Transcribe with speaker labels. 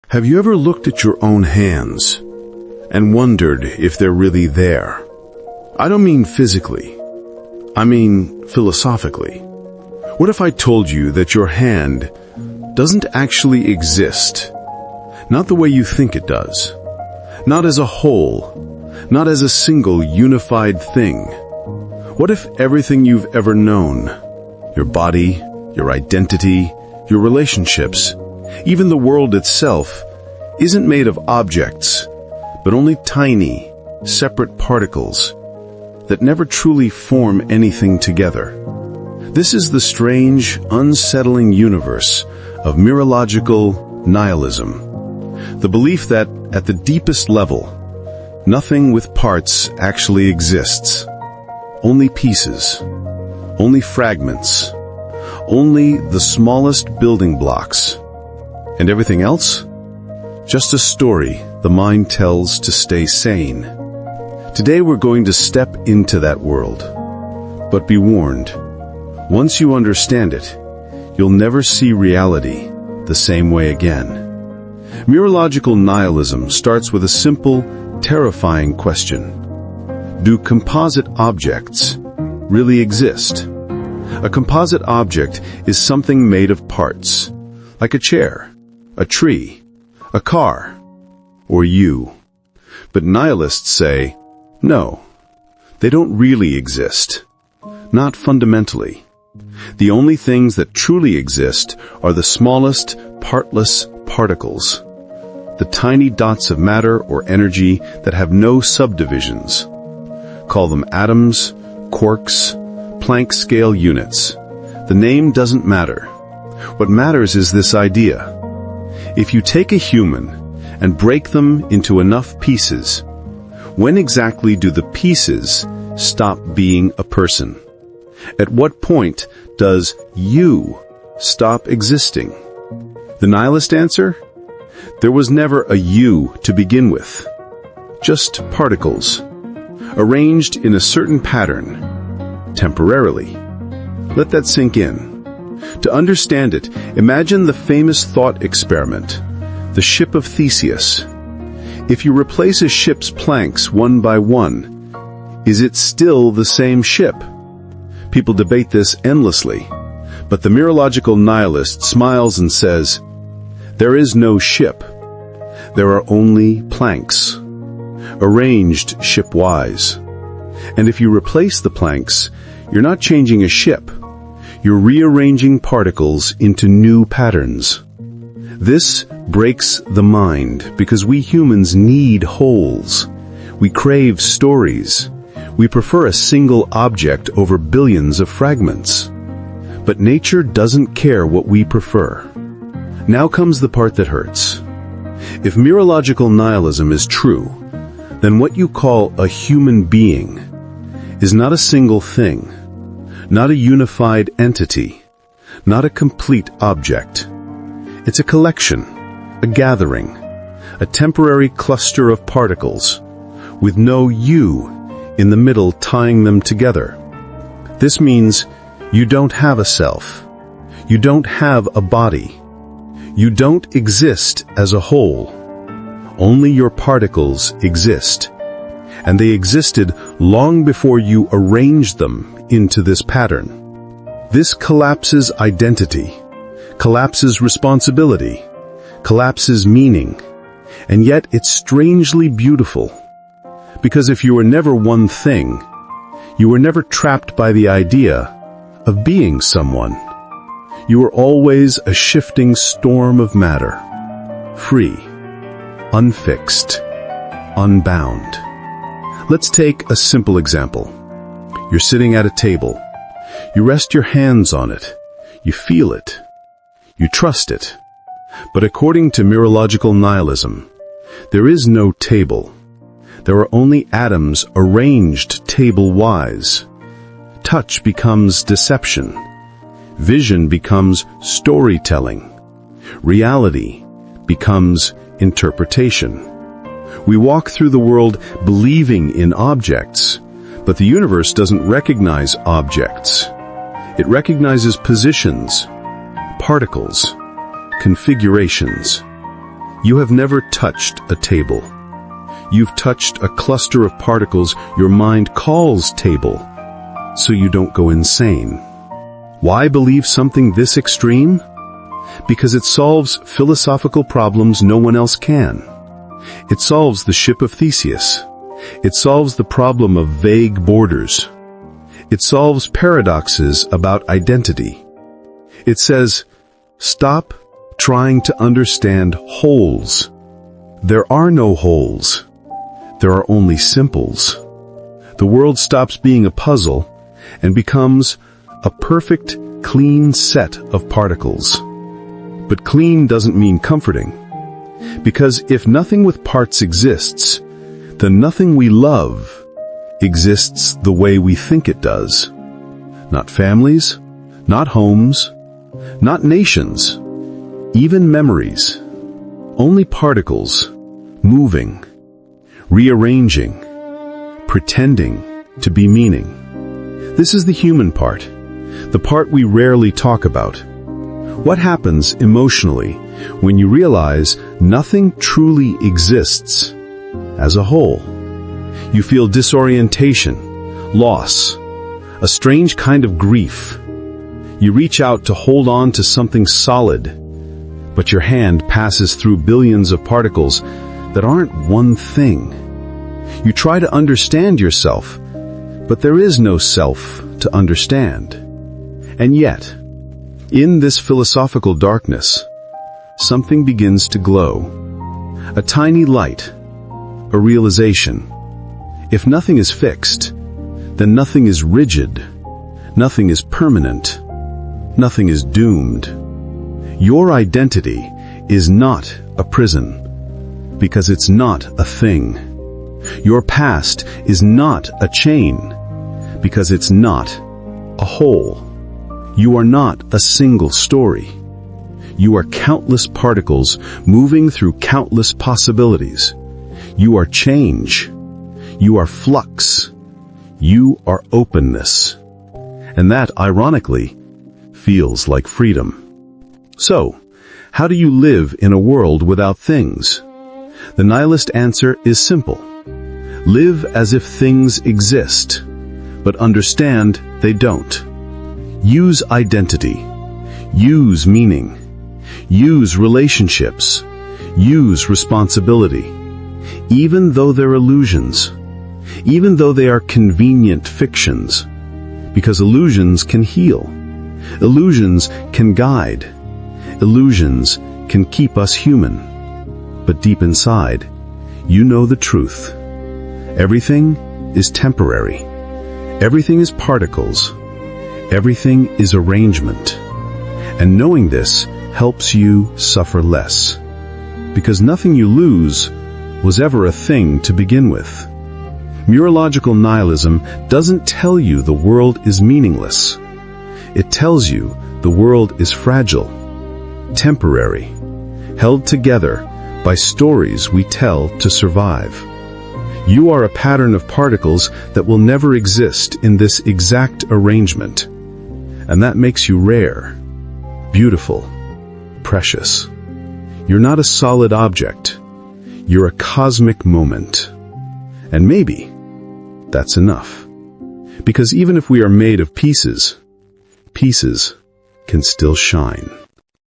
Speaker 1: Have you ever looked at your own hands and wondered if they're really there? I don't mean physically. I mean philosophically. What if I told you that your hand doesn't actually exist? Not the way you think it does. Not as a whole. Not as a single unified thing. What if everything you've ever known, your body, your identity, your relationships, even the world itself, isn't made of objects, but only tiny, separate particles that never truly form anything together? This is the strange, unsettling universe of Mereological Nihilism. The belief that, at the deepest level, nothing with parts actually exists. Only pieces, only fragments, only the smallest building blocks. And everything else? Just a story the mind tells to stay sane. Today we're going to step into that world. But be warned, once you understand it, you'll never see reality the same way again. Mereological nihilism starts with a simple, terrifying question. Do composite objects really exist? A composite object is something made of parts, like a chair, a tree, a car, or you. But nihilists say, no, they don't really exist. Not fundamentally. The only things that truly exist are the smallest, partless particles, the tiny dots of matter or energy that have no subdivisions. Call them atoms, quarks, Planck scale units. The name doesn't matter. What matters is this idea. If you take a human and break them into enough pieces, when exactly do the pieces stop being a person? At what point does you stop existing? The nihilist answer? There was never a you to begin with. Just particles, arranged in a certain pattern, temporarily. Let that sink in. To understand it, imagine the famous thought experiment, the ship of Theseus. If you replace a ship's planks one by one, is it still the same ship? People debate this endlessly, but the Mereological nihilist smiles and says, there is no ship. There are only planks, arranged shipwise. And if you replace the planks, you're not changing a ship. You're rearranging particles into new patterns. This breaks the mind because we humans need wholes. We crave stories. We prefer a single object over billions of fragments. But nature doesn't care what we prefer. Now comes the part that hurts. If Mereological nihilism is true, then what you call a human being is not a single thing, not a unified entity, not a complete object. It's a collection, a gathering, a temporary cluster of particles, with no you in the middle tying them together. This means you don't have a self. You don't have a body. You don't exist as a whole. Only your particles exist. And they existed long before you arranged them into this pattern. This collapses identity, collapses responsibility, collapses meaning, and yet it's strangely beautiful. Because if you were never one thing, you were never trapped by the idea of being someone. You were always a shifting storm of matter, free, unfixed, unbound. Let's take a simple example. You're sitting at a table. You rest your hands on it. You feel it. You trust it. But according to Mereological nihilism, there is no table. There are only atoms arranged table-wise. Touch becomes deception. Vision becomes storytelling. Reality becomes interpretation. We walk through the world believing in objects, but the universe doesn't recognize objects. It recognizes positions, particles, configurations. You have never touched a table. You've touched a cluster of particles your mind calls table, so you don't go insane. Why believe something this extreme? Because it solves philosophical problems no one else can. It solves the ship of Theseus. It solves the problem of vague borders. It solves paradoxes about identity. It says, stop trying to understand wholes. There are no wholes. There are only simples. The world stops being a puzzle and becomes a perfect, clean set of particles. But clean doesn't mean comforting. Because if nothing with parts exists, then nothing we love exists the way we think it does. Not families, not homes, not nations, even memories. Only particles, moving, rearranging, pretending to be meaning. This is the human part, the part we rarely talk about. What happens emotionally when you realize nothing truly exists as a whole? You feel disorientation, loss, a strange kind of grief. You reach out to hold on to something solid, but your hand passes through billions of particles that aren't one thing. You try to understand yourself, but there is no self to understand. And yet, in this philosophical darkness, something begins to glow. A tiny light, a realization. If nothing is fixed, then nothing is rigid, nothing is permanent, nothing is doomed. Your identity is not a prison, because it's not a thing. Your past is not a chain, because it's not a whole. You are not a single story. You are countless particles moving through countless possibilities. You are change. You are flux. You are openness. And that, ironically, feels like freedom. So, how do you live in a world without things? The nihilist answer is simple. Live as if things exist, but understand they don't. Use identity. Use meaning. Use relationships. Use responsibility. Even though they're illusions. Even though they are convenient fictions. Because illusions can heal. Illusions can guide. Illusions can keep us human. But deep inside, you know the truth. Everything is temporary. Everything is particles. Everything is arrangement. And knowing this helps you suffer less. Because nothing you lose was ever a thing to begin with. Mereological nihilism doesn't tell you the world is meaningless. It tells you the world is fragile, temporary, held together by stories we tell to survive. You are a pattern of particles that will never exist in this exact arrangement. And that makes you rare, beautiful, precious. You're not a solid object. You're a cosmic moment. And maybe that's enough. Because even if we are made of pieces, pieces can still shine.